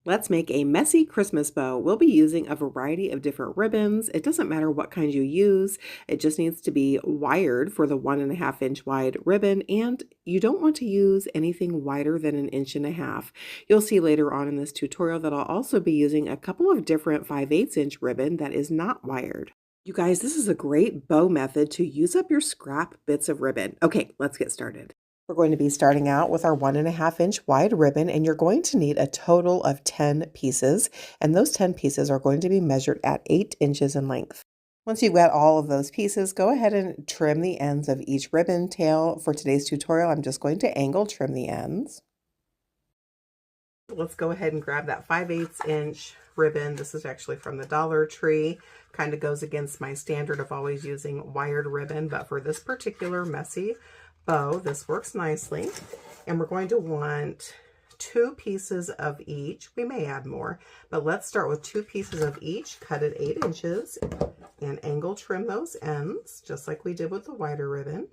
Let's make a messy Christmas bow. We'll be using a variety of different ribbons. It doesn't matter what kind you use. It just needs to be wired for the 1.5 inch wide ribbon, and you don't want to use anything wider than 1.5 inches. You'll see later on in this tutorial that I'll also be using a couple of different 5/8 inch ribbon that is not wired. You guys, this is a great bow method to use up your scrap bits of ribbon. Okay, let's get started. We're going to be starting out with our 1.5 inch wide ribbon, and you're going to need a total of 10 pieces, and those 10 pieces are going to be measured at 8 inches in length. Once you've got all of those pieces, go ahead and trim the ends of each ribbon tail. For today's tutorial, I'm just going to angle trim the ends. Let's go ahead and grab that 5/8 inch ribbon. This is actually from the Dollar Tree. Kind of goes against my standard of always using wired ribbon, but for this particular messy bow, this works nicely. And we're going to want 2 pieces of each. We may add more, but let's start with 2 pieces of each, cut at 8 inches, and angle trim those ends, just like we did with the wider ribbon.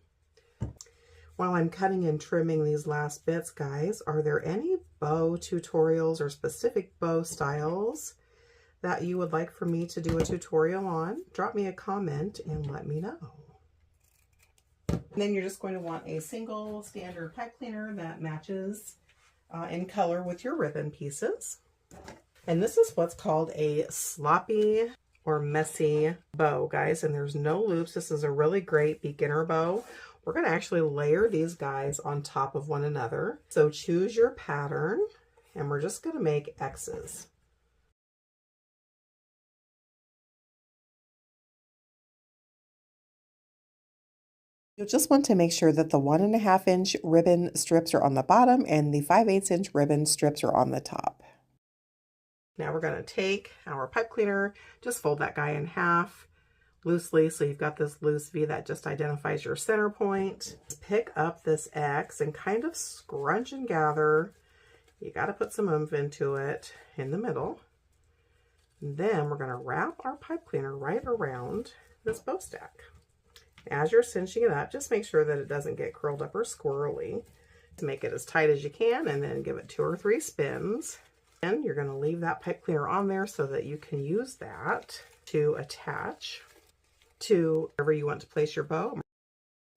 While I'm cutting and trimming these last bits, guys, are there any bow tutorials or specific bow styles that you would like for me to do a tutorial on? Drop me a comment and let me know. And then you're just going to want a single standard pipe cleaner that matches in color with your ribbon pieces. And this is what's called a sloppy or messy bow, guys, and there's no loops. This is a really great beginner bow. We're going to actually layer these guys on top of one another. So choose your pattern, and we're just going to make X's. You'll just want to make sure that the 1.5 inch ribbon strips are on the bottom and the 5/8 inch ribbon strips are on the top. Now we're going to take our pipe cleaner, just fold that guy in half loosely so you've got this loose V that just identifies your center point. Pick up this X and kind of scrunch and gather. You got to put some oomph into it in the middle. And then we're going to wrap our pipe cleaner right around this bow stack. As you're cinching it up, just make sure that it doesn't get curled up or squirrely. To make it as tight as you can, and then give it 2 or 3 spins. And you're going to leave that pipe cleaner on there so that you can use that to attach to wherever you want to place your bow.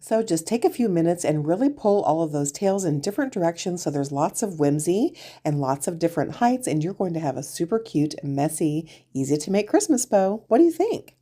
So just take a few minutes and really pull all of those tails in different directions so there's lots of whimsy and lots of different heights, and you're going to have a super cute, messy, easy to make Christmas bow. What do you think?